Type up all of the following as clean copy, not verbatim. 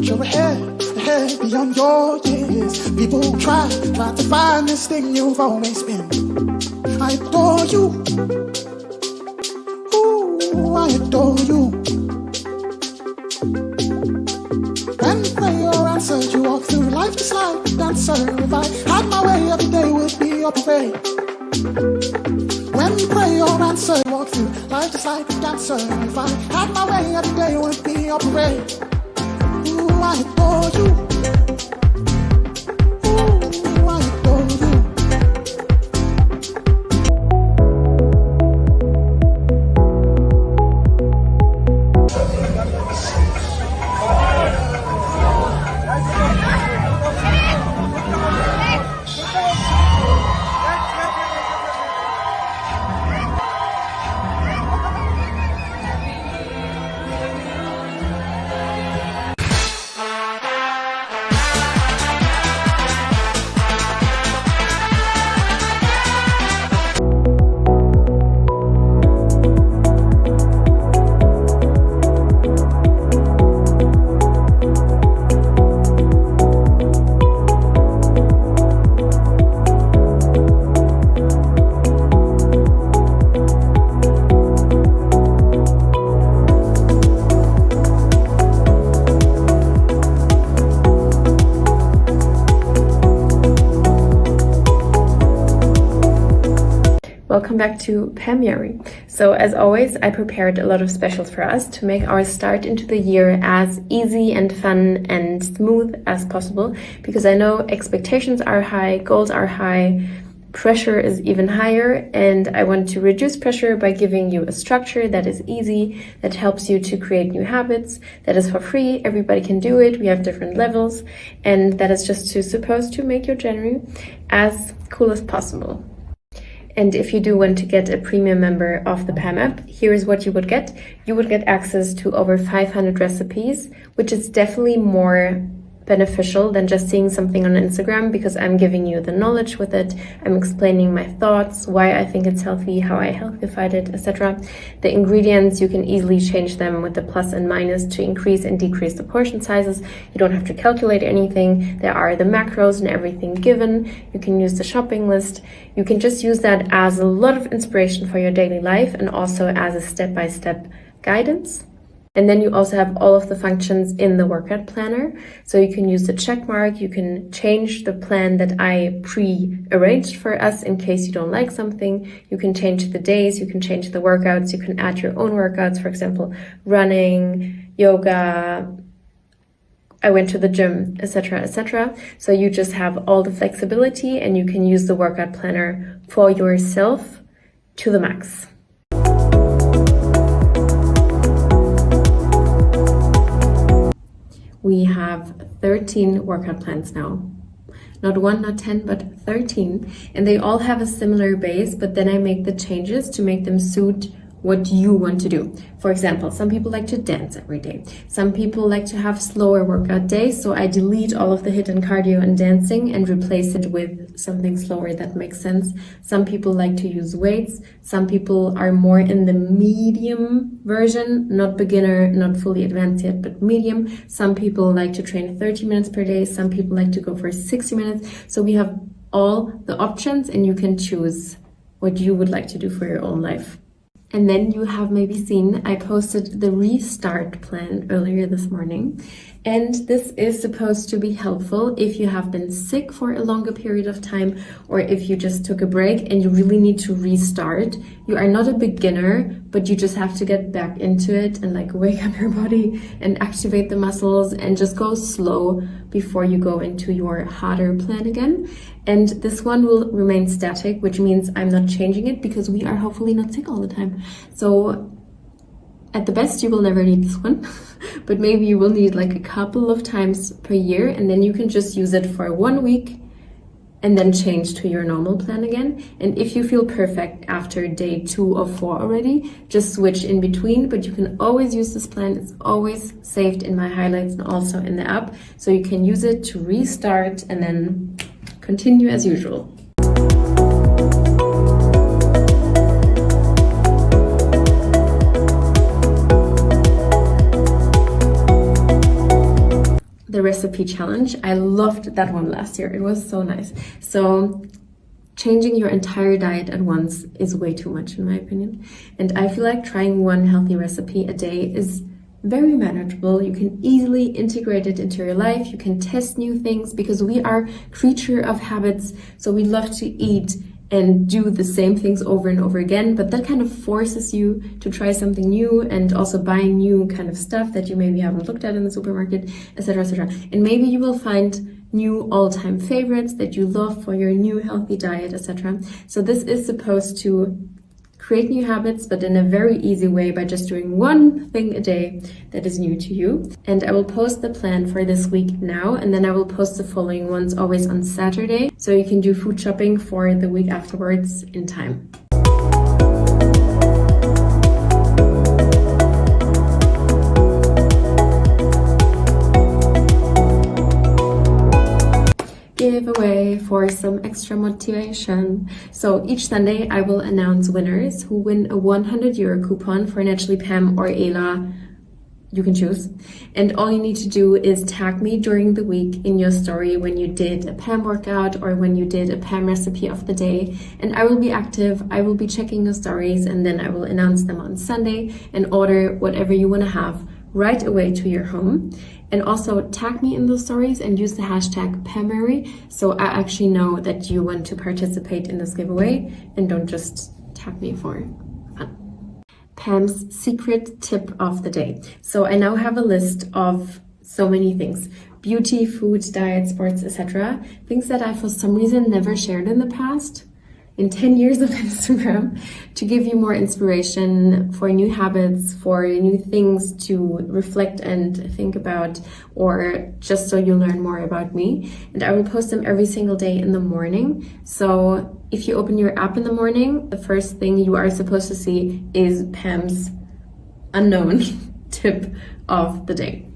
but you're ahead beyond your years. People try to find this thing you've always been. I adore you. Ooh, I adore you. When you pray or answer, you walk through life just like a dancer. If I had my way, every day would be your parade. When you pray or answer, walk through life just like a dancer. If I had my way, every day would be your parade. Ooh, I adore you. Ooh, I adore you. Welcome back to Pamela. So as always, I prepared a lot of specials for us to make our start into the year as easy and fun and smooth as possible, because I know expectations are high, goals are high, pressure is even higher, and I want to reduce pressure by giving you a structure that is easy, that helps you to create new habits, that is for free, everybody can do it, we have different levels, and that is just supposed to make your January as cool as possible. And if you do want to get a premium member of the PAM app, here's what you would get. You would get access to over 500 recipes, which is definitely more beneficial than just seeing something on Instagram, because I'm giving you the knowledge with it. I'm explaining my thoughts, why I think it's healthy, how I healthified it, etc. The ingredients, you can easily change them with the plus and minus to increase and decrease the portion sizes. You don't have to calculate anything. There are the macros and everything given. You can use the shopping list. You can just use that as a lot of inspiration for your daily life and also as a step-by-step guidance. And then you also have all of the functions in the workout planner. So you can use the check mark, you can change the plan that I pre-arranged for us in case you don't like something. You can change the days, you can change the workouts, you can add your own workouts, for example, running, yoga, I went to the gym, etc., etc. So you just have all the flexibility and you can use the workout planner for yourself to the max. We have 13 workout plans now. Not 1, not 10, but 13. And they all have a similar base, but then I make the changes to make them suit what you want to do. For example, some people like to dance every day. Some people like to have slower workout days, so I delete all of the HIIT and cardio and dancing and replace it with something slower that makes sense. Some people like to use weights. Some people are more in the medium version, not beginner, not fully advanced yet, but medium. Some people like to train 30 minutes per day. Some people like to go for 60 minutes. So we have all the options and you can choose what you would like to do for your own life. And then you have maybe seen I posted the restart plan earlier this morning. And this is supposed to be helpful if you have been sick for a longer period of time, or if you just took a break and you really need to restart. You are not a beginner, but you just have to get back into it and like wake up your body and activate the muscles and just go slow before you go into your harder plan again. And this one will remain static, which means I'm not changing it because we are hopefully not sick all the time. So at the best, you will never need this one, but maybe you will need like a couple of times per year, and then you can just use it for 1 week and then change to your normal plan again. And if you feel perfect after day 2 or 4 already, just switch in between, but you can always use this plan. It's always saved in my highlights and also in the app. So you can use it to restart and then continue as usual. the recipe challenge. I loved that one last year. It was so nice. So changing your entire diet at once is way too much in my opinion. And I feel like trying one healthy recipe a day is very manageable. You can easily integrate it into your life. You can test new things because we are creature of habits. So we love to eat and do the same things over and over again, but that kind of forces you to try something new and also buy new kind of stuff that you maybe haven't looked at in the supermarket, etc., etc. And maybe you will find new all-time favorites that you love for your new healthy diet, etc. So this is supposed to create new habits, but in a very easy way by just doing one thing a day that is new to you. And I will post the plan for this week now, and then I will post the following ones always on Saturday, so you can do food shopping for the week afterwards in time. Giveaway for some extra motivation. So each Sunday I will announce winners who win a 100 euro coupon for Naturally Pam or Ela. You can choose. And all you need to do is tag me during the week in your story when you did a Pam workout or when you did a Pam recipe of the day. And I will be active. I will be checking your stories, and then I will announce them on Sunday and order whatever you want to have right away to your home. And also tag me in those stories and use the hashtag Pamary, so I actually know that you want to participate in this giveaway and don't just tag me for fun. Pam's secret tip of the day. So I now have a list of so many things: beauty, food, diet, sports, etc. Things that I for some reason never shared in the past. In 10 years of Instagram, to give you more inspiration for new habits, for new things to reflect and think about, or just so you learn more about me. And I will post them every single day in the morning. So if you open your app in the morning, the first thing you are supposed to see is Pam's unknown tip of the day.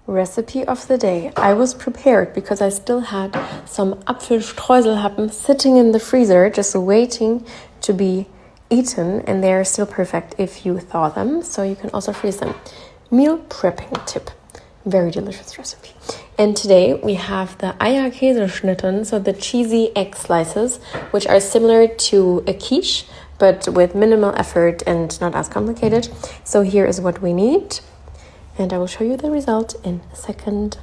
Recipe of the day. I was prepared because I still had some Apfelstreuselhappen sitting in the freezer just waiting to be eaten, and they are still perfect if you thaw them, so you can also freeze them. Meal prepping tip. Very delicious recipe. And today we have the Eierkäseschnitten, so the cheesy egg slices, which are similar to a quiche but with minimal effort and not as complicated. So here is what we need. And I will show you the result in a second.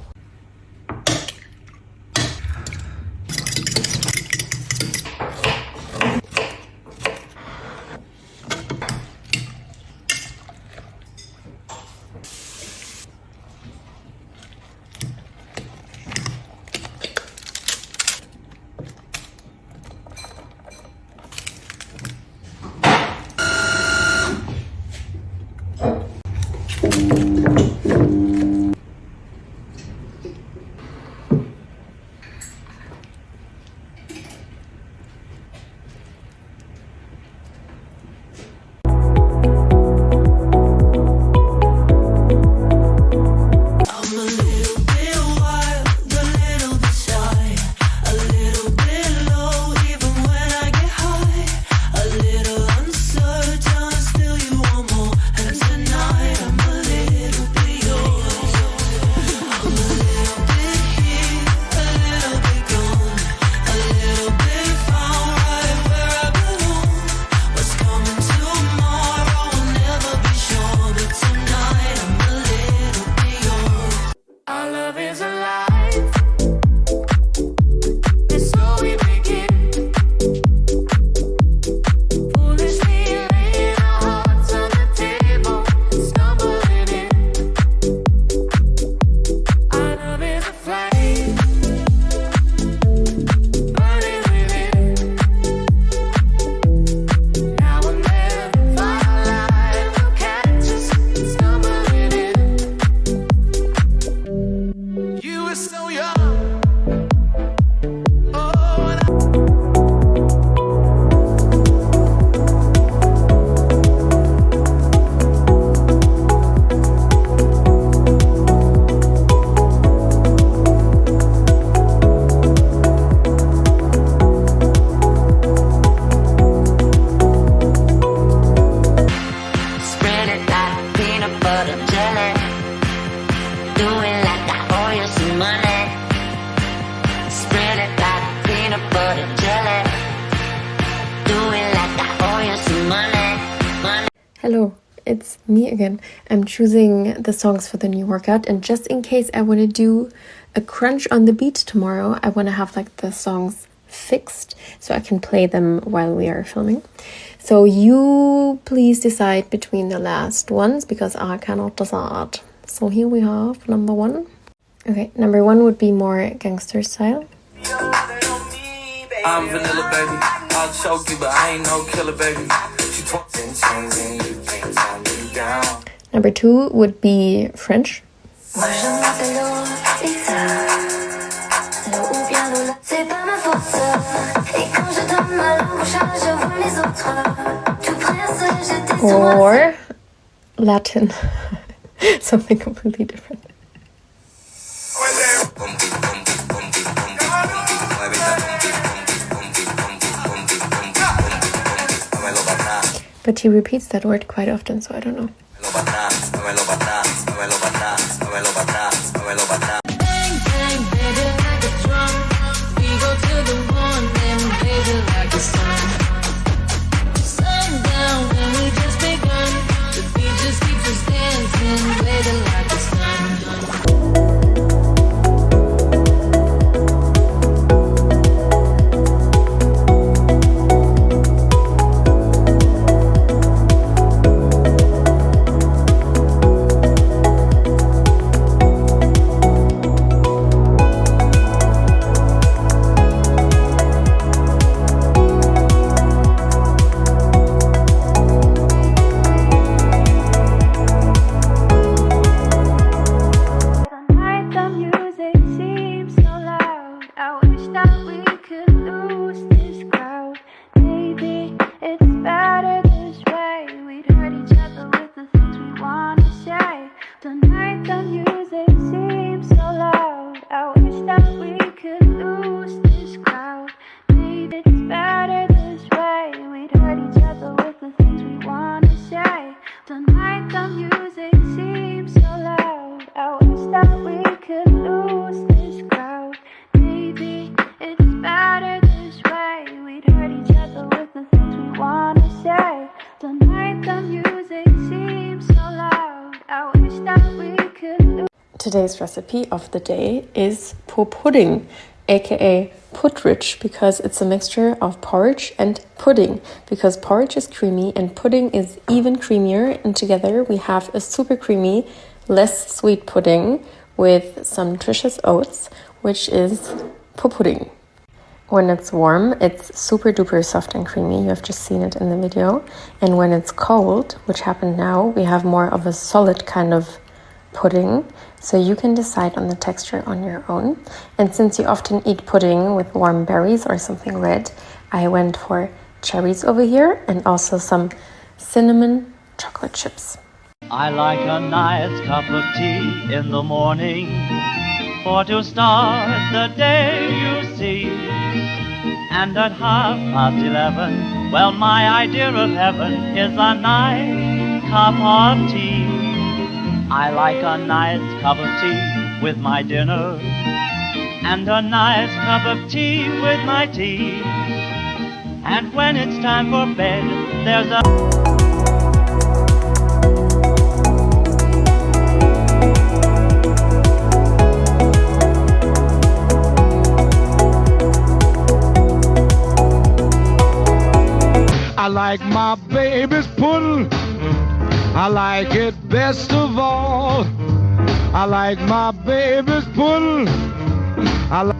Little uncertain, still you want more. And tonight I'm a little Hello, it's me again. I'm choosing the songs for the new workout, and just in case I want to do a crunch on the beat tomorrow, I want to have like the songs fixed so I can play them while we are filming. So you please decide between the last ones because I cannot decide. So here we have number one. Okay, number one would be more gangster style. I'm vanilla, baby. I'll choke you, but I ain't no killer, baby. Number two would be French. Or Latin. Something completely different. But he repeats that word quite often, so I don't know. Today's recipe of the day is po pudding, aka puddridge, because it's a mixture of porridge and pudding, because porridge is creamy and pudding is even creamier, and together we have a super creamy, less sweet pudding with some nutritious oats, which is po pudding. When it's warm, it's super duper soft and creamy. You have just seen it in the video. And when it's cold, which happened now, we have more of a solid kind of pudding. So you can decide on the texture on your own. And since you often eat pudding with warm berries or something red, I went for cherries over here and also some cinnamon chocolate chips. I like a nice cup of tea in the morning, for to start the day, you see. And at 11:30, well, my idea of heaven is a nice cup of tea. I like a nice cup of tea with my dinner, and a nice cup of tea with my tea. And when it's time for bed, there's a... I like my baby's pudding, I like it best of all. I like my baby's pudding, I like...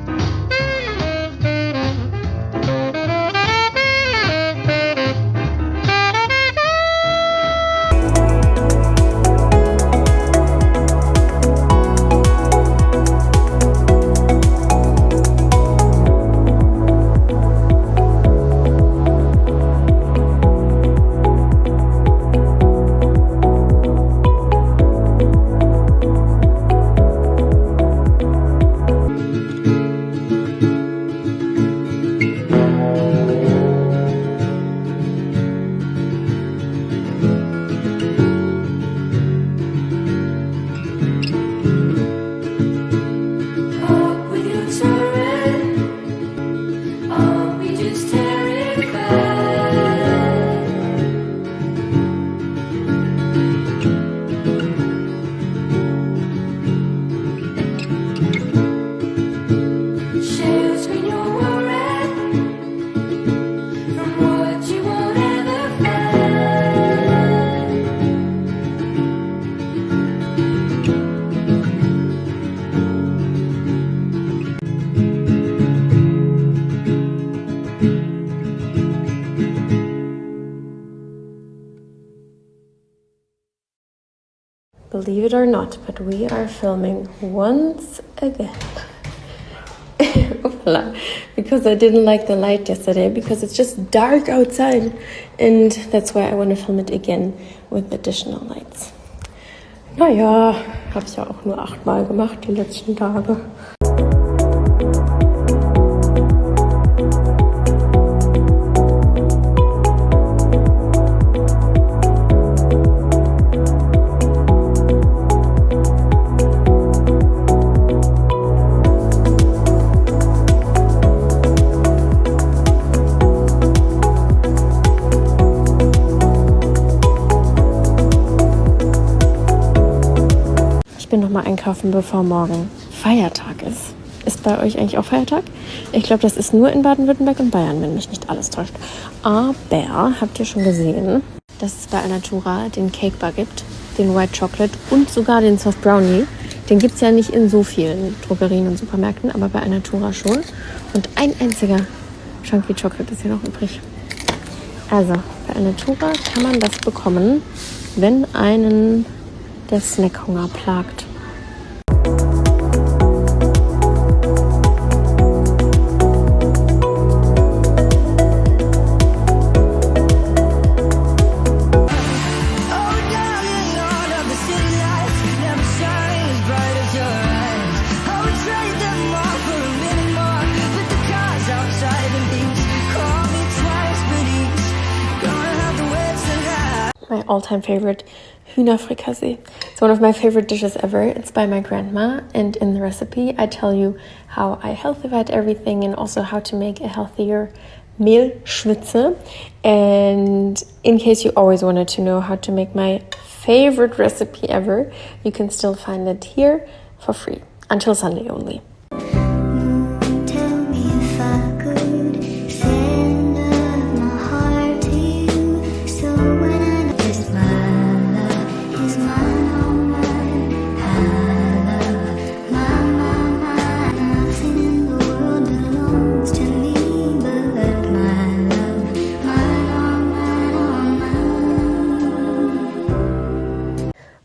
believe it or not, but we are filming once again. Voila. Because I didn't like the light yesterday, because it's just dark outside, and that's why I want to film it again with additional lights. Naja, habe ich ja auch nur 8-mal gemacht die letzten Tage. Ich bin noch mal einkaufen, bevor morgen Feiertag ist. Ist bei euch eigentlich auch Feiertag? Ich glaube, das ist nur in Baden-Württemberg und Bayern, wenn mich nicht alles täuscht. Aber habt ihr schon gesehen, dass es bei Alnatura den Cake Bar gibt, den White Chocolate und sogar den Soft Brownie? Den gibt es ja nicht in so vielen Drogerien und Supermärkten, aber bei Alnatura schon. Und ein einziger Chunky Chocolate ist hier noch übrig. Also, bei Alnatura kann man das bekommen, wenn einen der Snackhunger plagt. My all-time favorite Hühnerfrikassee. It's one of my favorite dishes ever. It's by my grandma, and in the recipe I tell you how I healthified everything and also how to make a healthier Mehlschwitze. And in case you always wanted to know how to make my favorite recipe ever, you can still find it here for free until Sunday only.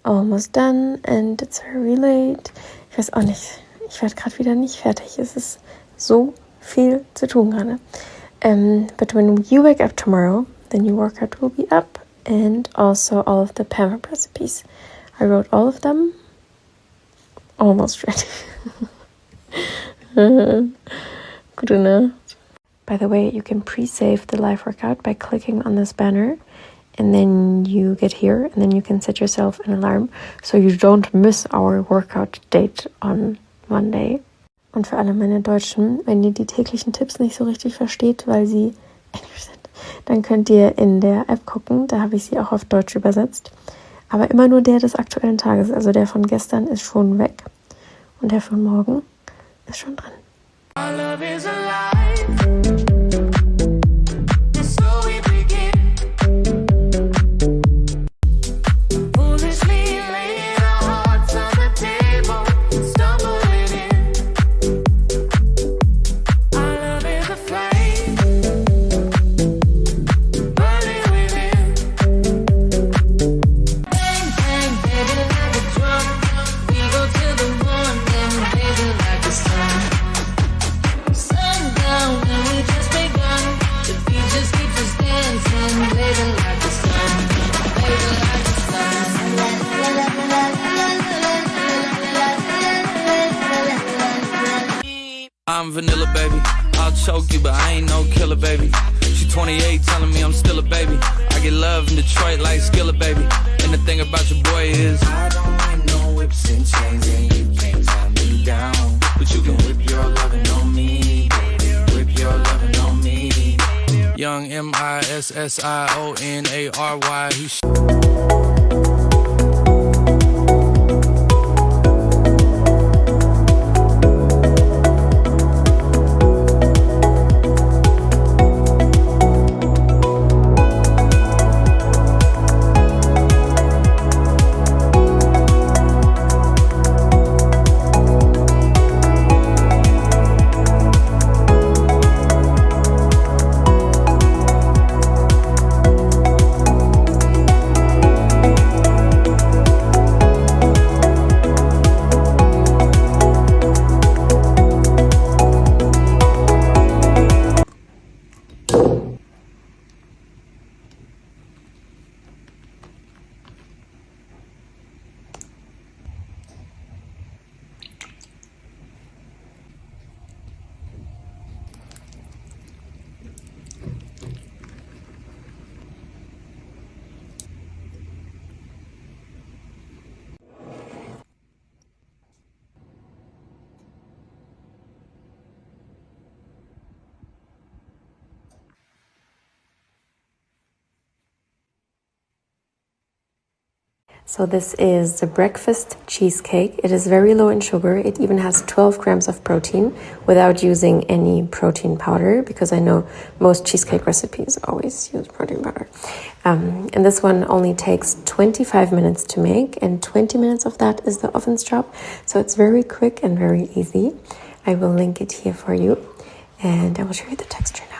Almost done and it's very late. Ich weiß auch nicht, ich werde gerade wieder nicht fertig. Es ist so viel zu tun gerade. But when you wake up tomorrow, the new workout will be up, and also all of the pamela recipes. I wrote all of them. Almost ready. Good enough. By the way, you can pre-save the live workout by clicking on this banner. And then you get here, and then you can set yourself an alarm, so you don't miss our workout date on Monday. Und für alle meine Deutschen, wenn ihr die täglichen Tipps nicht so richtig versteht, weil sie Englisch sind, dann könnt ihr in der App gucken, da habe ich sie auch auf Deutsch übersetzt. Aber immer nur der des aktuellen Tages, also der von gestern ist schon weg und der von morgen ist schon drin. Our love is alive. I'm vanilla, baby. I'll choke you, but I ain't no killer, baby. She 28, telling me I'm still a baby. I get love in Detroit like Skilla, baby. And the thing about your boy is I don't like no whips and chains, and you can't tie me down. But you can whip your lovin' on me, whip your lovin' on me. Young MISSIONARY. So this is the breakfast cheesecake. It is very low in sugar. It even has 12 grams of protein without using any protein powder, because I know most cheesecake recipes always use protein powder. And this one only takes 25 minutes to make, and 20 minutes of that is the oven's job. So it's very quick and very easy. I will link it here for you, and I will show you the texture now.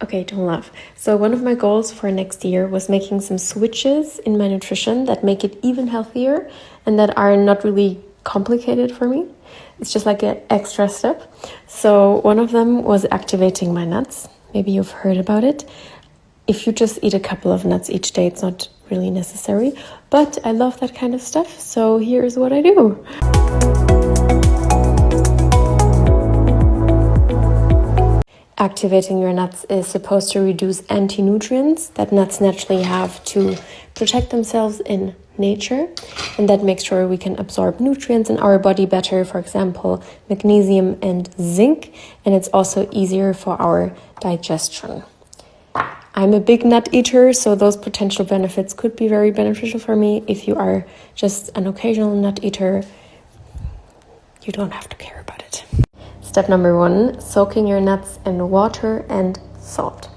Okay, don't laugh. So one of my goals for next year was making some switches in my nutrition that make it even healthier and that are not really complicated for me. It's just like an extra step. So one of them was activating my nuts. Maybe you've heard about it. If you just eat a couple of nuts each day, it's not really necessary. But I love that kind of stuff. So here's what I do. Activating your nuts is supposed to reduce anti-nutrients that nuts naturally have to protect themselves in nature, and that makes sure we can absorb nutrients in our body better, for example, magnesium and zinc, and it's also easier for our digestion. I'm a big nut eater, so those potential benefits could be very beneficial for me. If you are just an occasional nut eater, you don't have to care about it. Step number 1, soaking your nuts in water and salt.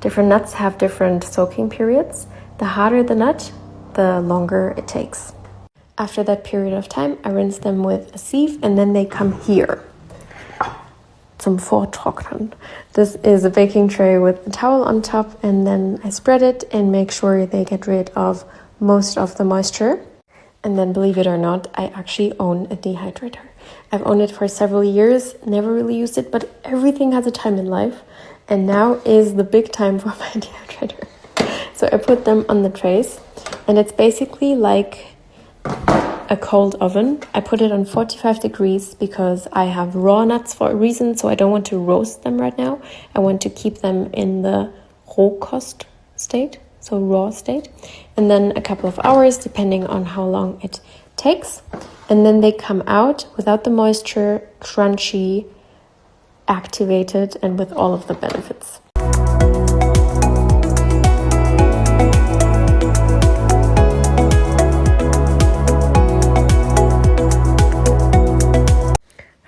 Different nuts have different soaking periods. The harder the nut, the longer it takes. After that period of time, I rinse them with a sieve and then they come here. Zum Vortrocknen. This is a baking tray with a towel on top, and then I spread it and make sure they get rid of most of the moisture. And then, believe it or not, I actually own a dehydrator. I've owned it for several years, never really used it, but everything has a time in life. And now is the big time for my dehydrator. So I put them on the trays, and it's basically like a cold oven. I put it on 45 degrees because I have raw nuts for a reason, so I don't want to roast them right now. I want to keep them in the Rohkost state, so raw state. And then a couple of hours, depending on how long it takes. And then they come out without the moisture, crunchy, activated, and with all of the benefits.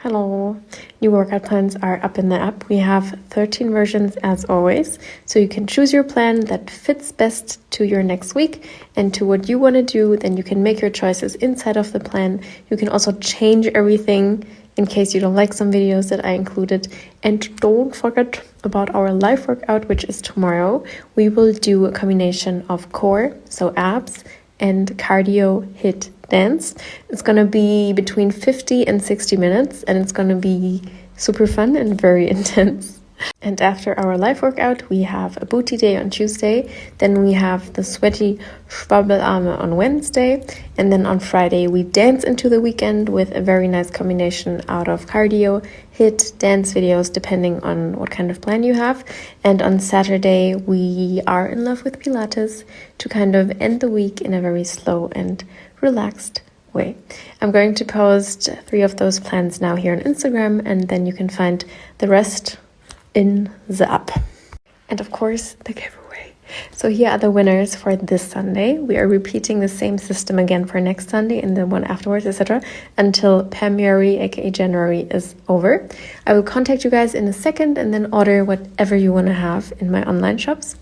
Hello. New workout plans are up in the app. We have 13 versions as always, so you can choose your plan that fits best to your next week and to what you want to do. Then you can make your choices inside of the plan. You can also change everything in case you don't like some videos that I included. And don't forget about our live workout, which is tomorrow. We will do a combination of core, so abs, and cardio HIIT dance. It's gonna be between 50 and 60 minutes, and it's gonna be super fun and very intense. And after our live workout, we have a booty day on Tuesday. Then we have the sweaty Schwabbelarme on Wednesday. And then on Friday, we dance into the weekend with a very nice combination out of cardio, HIIT, dance videos, depending on what kind of plan you have. And on Saturday, we are in love with Pilates to kind of end the week in a very slow and relaxed way. I'm going to post 3 of those plans now here on Instagram, and then you can find the rest in the app. And of course, the giveaway. So here are the winners for this Sunday. We are repeating the same system again for next Sunday and the one afterwards, etc., until January, aka January, is over. I will contact you guys in a second and then order whatever you want to have in my online shops.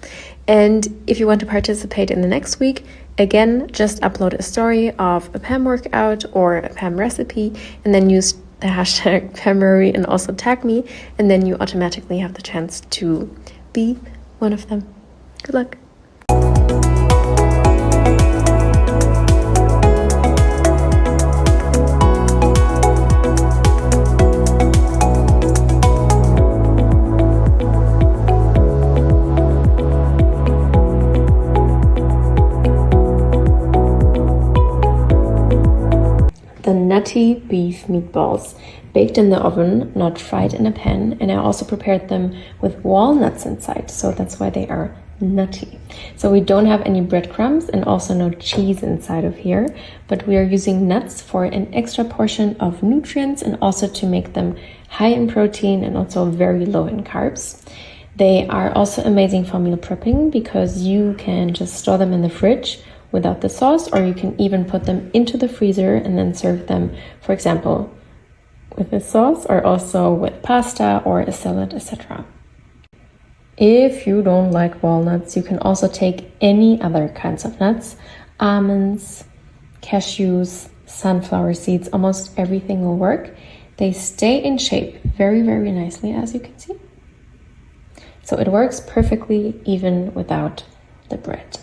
And if you want to participate in the next week, again, just upload a story of a PAM workout or a PAM recipe, and then use the hashtag February and also tag me, and then you automatically have the chance to be one of them. Good luck. nutty beef meatballs, baked in the oven, not fried in a pan, and I also prepared them with walnuts inside, so that's why they are nutty. So we don't have any breadcrumbs and also no cheese inside of here, but we are using nuts for an extra portion of nutrients and also to make them high in protein and also very low in carbs. They are also amazing for meal prepping because you can just store them in the fridge without the sauce, or you can even put them into the freezer and then serve them, for example, with a sauce or also with pasta or a salad, etc. If you don't like walnuts, you can also take any other kinds of nuts, almonds, cashews, sunflower seeds, almost everything will work. They stay in shape very, very nicely, as you can see. So it works perfectly even without the bread.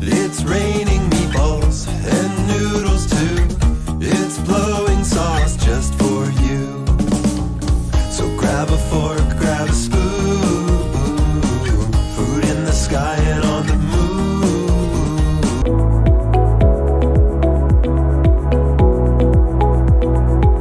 It's raining.